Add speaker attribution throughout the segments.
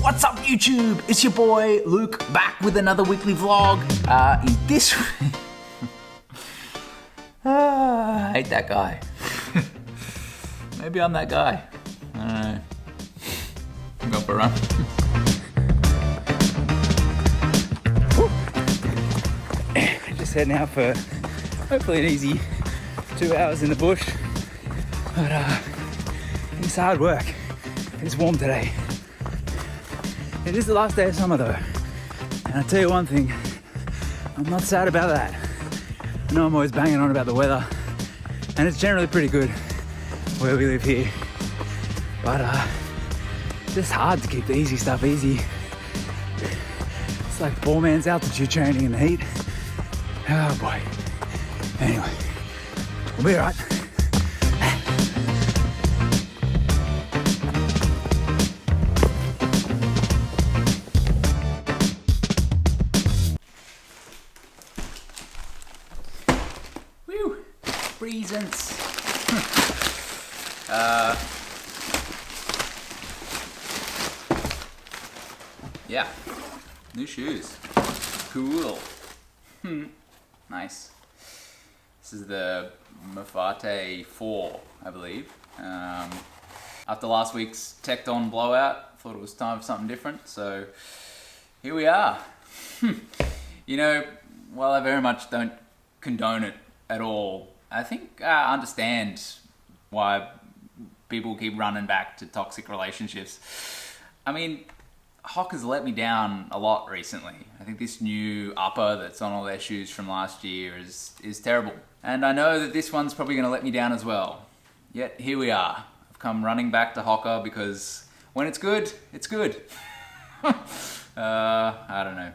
Speaker 1: What's up YouTube? It's your boy Luke back with another weekly vlog. In this I hate that guy. Maybe I'm that guy. I don't know. I'm going for a run. Just heading out for hopefully an easy 2 hours in the bush. But it's hard work. It's warm today. It is the last day of summer though. And I'll tell you one thing, I'm not sad about that. I know I'm always banging on about the weather, and it's generally pretty good where we live here. But it's just hard to keep the easy stuff easy. It's like poor man's altitude training in the heat. Oh boy. Anyway, we'll be alright. Reasons. Yeah, new shoes. Cool. Nice. This is the Mafate 4, I believe. After last week's Tecton blowout, thought it was time for something different, so here we are. You know, while I very much don't condone it at all, I think I understand why people keep running back to toxic relationships. I mean, HOKA's let me down a lot recently. I think this new upper that's on all their shoes from last year is terrible. And I know that this one's probably going to let me down as well. Yet here we are. I've come running back to HOKA because when it's good, it's good. I don't know.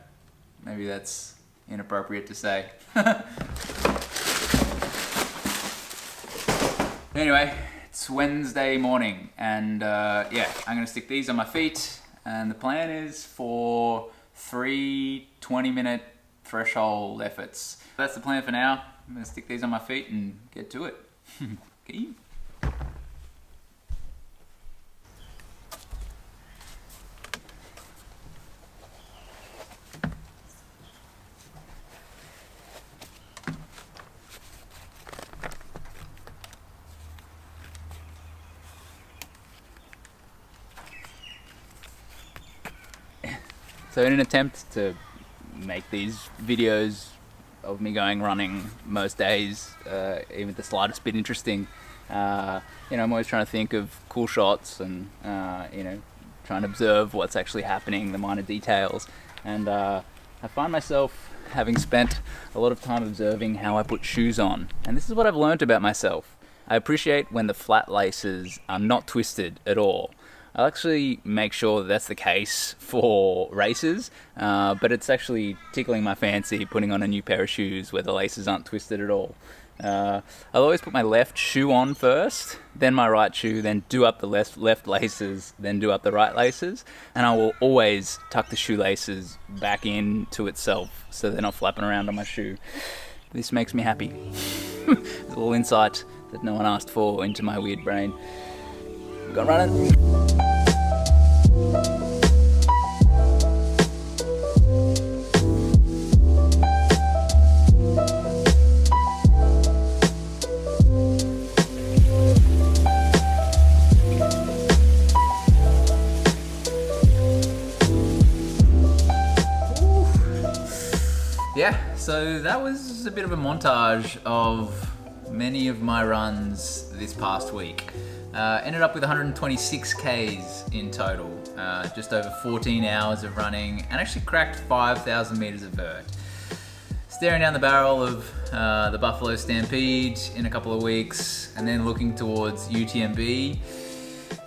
Speaker 1: Maybe that's inappropriate to say. Anyway, it's Wednesday morning, and yeah, I'm gonna stick these on my feet, and the plan is for 3 20-minute threshold efforts. That's the plan for now. I'm gonna stick these on my feet and get to it. Okay. So in an attempt to make these videos of me going running most days, even the slightest bit interesting, you know, I'm always trying to think of cool shots and, you know, trying to observe what's actually happening, the minor details. And I find myself having spent a lot of time observing how I put shoes on. And this is what I've learned about myself. I appreciate when the flat laces are not twisted at all. I'll actually make sure that that's the case for races, but it's actually tickling my fancy putting on a new pair of shoes where the laces aren't twisted at all. I'll always put my left shoe on first, then my right shoe, then do up the left laces, then do up the right laces, and I will always tuck the shoelaces back into itself so they're not flapping around on my shoe. This makes me happy. It's a little insight that no one asked for into my weird brain. Go running. Yeah, so that was a bit of a montage of many of my runs this past week. Ended up with 126 Ks in total, just over 14 hours of running, and actually cracked 5,000 meters of vert. Staring down the barrel of the Buffalo Stampede in a couple of weeks, and then looking towards UTMB,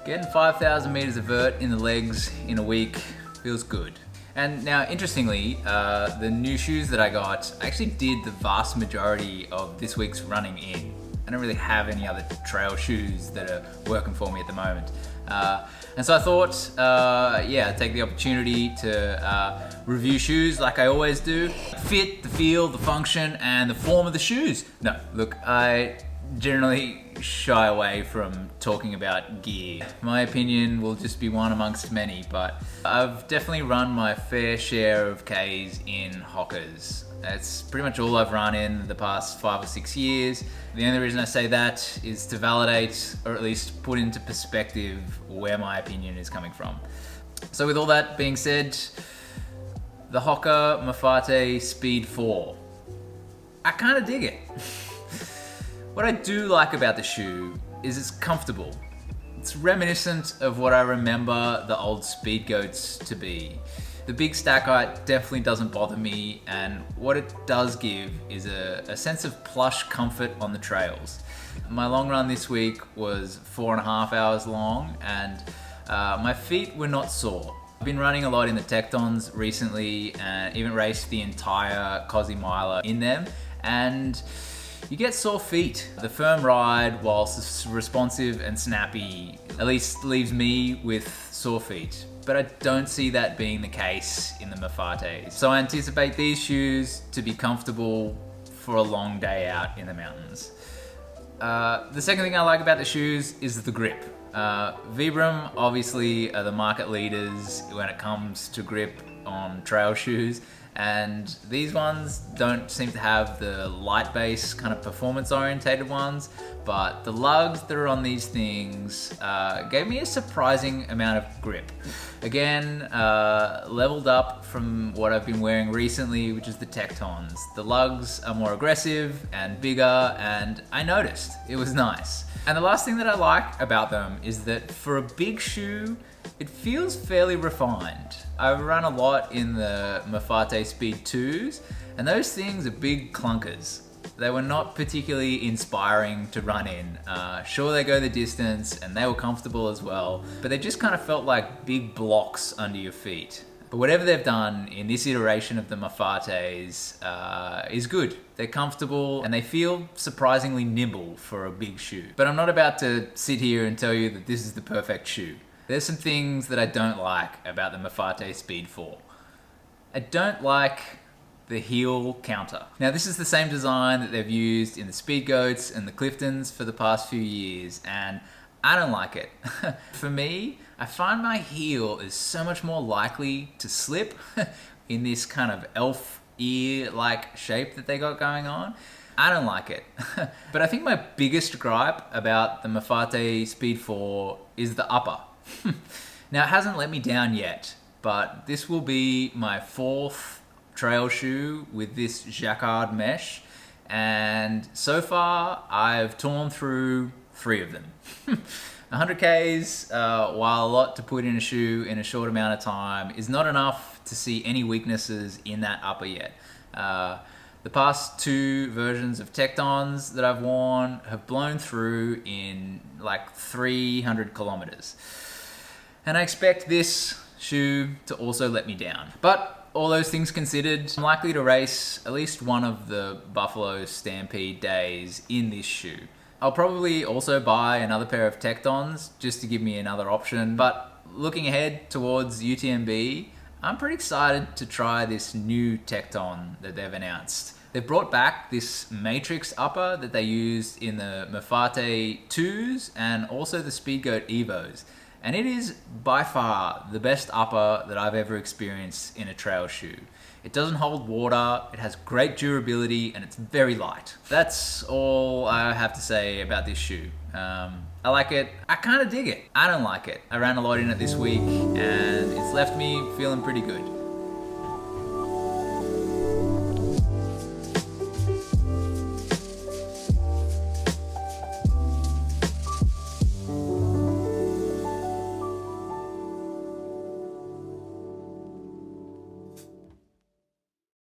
Speaker 1: getting 5,000 meters of vert in the legs in a week feels good. And now, interestingly, the new shoes that I got, I actually did the vast majority of this week's running in. I don't really have any other trail shoes that are working for me at the moment. And so I thought, yeah, I'd take the opportunity to review shoes like I always do. Fit, the feel, the function, and the form of the shoes. No, look, I generally shy away from talking about gear. My opinion will just be one amongst many, but I've definitely run my fair share of Ks in HOKAs. That's pretty much all I've run in the past 5 or 6 years. The only reason I say that is to validate, or at least put into perspective, where my opinion is coming from. So with all that being said, the HOKA Mafate Speed 4. I kind of dig it. What I do like about the shoe is it's comfortable. It's reminiscent of what I remember the old Speed Goats to be. The big stack height definitely doesn't bother me, and what it does give is a sense of plush comfort on the trails. My long run this week was 4.5 hours long, and my feet were not sore. I've been running a lot in the Tectons recently, and even raced the entire Cosi Miler in them, and you get sore feet. The firm ride, whilst responsive and snappy, at least leaves me with sore feet. But I don't see that being the case in the Mafates. So I anticipate these shoes to be comfortable for a long day out in the mountains. The second thing I like about the shoes is the grip. Vibram obviously are the market leaders when it comes to grip on trail shoes, and these ones don't seem to have the light base kind of performance orientated ones, but the lugs that are on these things gave me a surprising amount of grip. Again, leveled up from what I've been wearing recently, which is the Tectons. The lugs are more aggressive and bigger, and I noticed it was nice. And the last thing that I like about them is that for a big shoe, it feels fairly refined. I've run a lot in the Mafate Speed 2s, and those things are big clunkers. They were not particularly inspiring to run in. Sure, they go the distance, and they were comfortable as well, but they just kind of felt like big blocks under your feet. But whatever they've done in this iteration of the Mafates is good. They're comfortable and they feel surprisingly nimble for a big shoe. But I'm not about to sit here and tell you that this is the perfect shoe. There's some things that I don't like about the Mafate Speed 4. I don't like the heel counter. Now this is the same design that they've used in the Speed Goats and the Cliftons for the past few years, and I don't like it. For me, I find my heel is so much more likely to slip in this kind of elf ear-like shape that they got going on. I don't like it. But I think my biggest gripe about the Mafate Speed 4 is the upper. Now it hasn't let me down yet, but this will be my 4th trail shoe with this jacquard mesh, and so far I've torn through 3 of them. 100 Ks, while a lot to put in a shoe in a short amount of time, is not enough to see any weaknesses in that upper yet. The past 2 versions of Tectons that I've worn have blown through in like 300 kilometers. And I expect this shoe to also let me down. But all those things considered, I'm likely to race at least one of the Buffalo Stampede days in this shoe. I'll probably also buy another pair of Tectons just to give me another option. But looking ahead towards UTMB, I'm pretty excited to try this new Tecton that they've announced. They've brought back this Matrix upper that they used in the Mafate 2s and also the Speedgoat Evos. And it is by far the best upper that I've ever experienced in a trail shoe. It doesn't hold water, it has great durability, and it's very light. That's all I have to say about this shoe. I like it. I kind of dig it. I don't like it. I ran a lot in it this week, and it's left me feeling pretty good.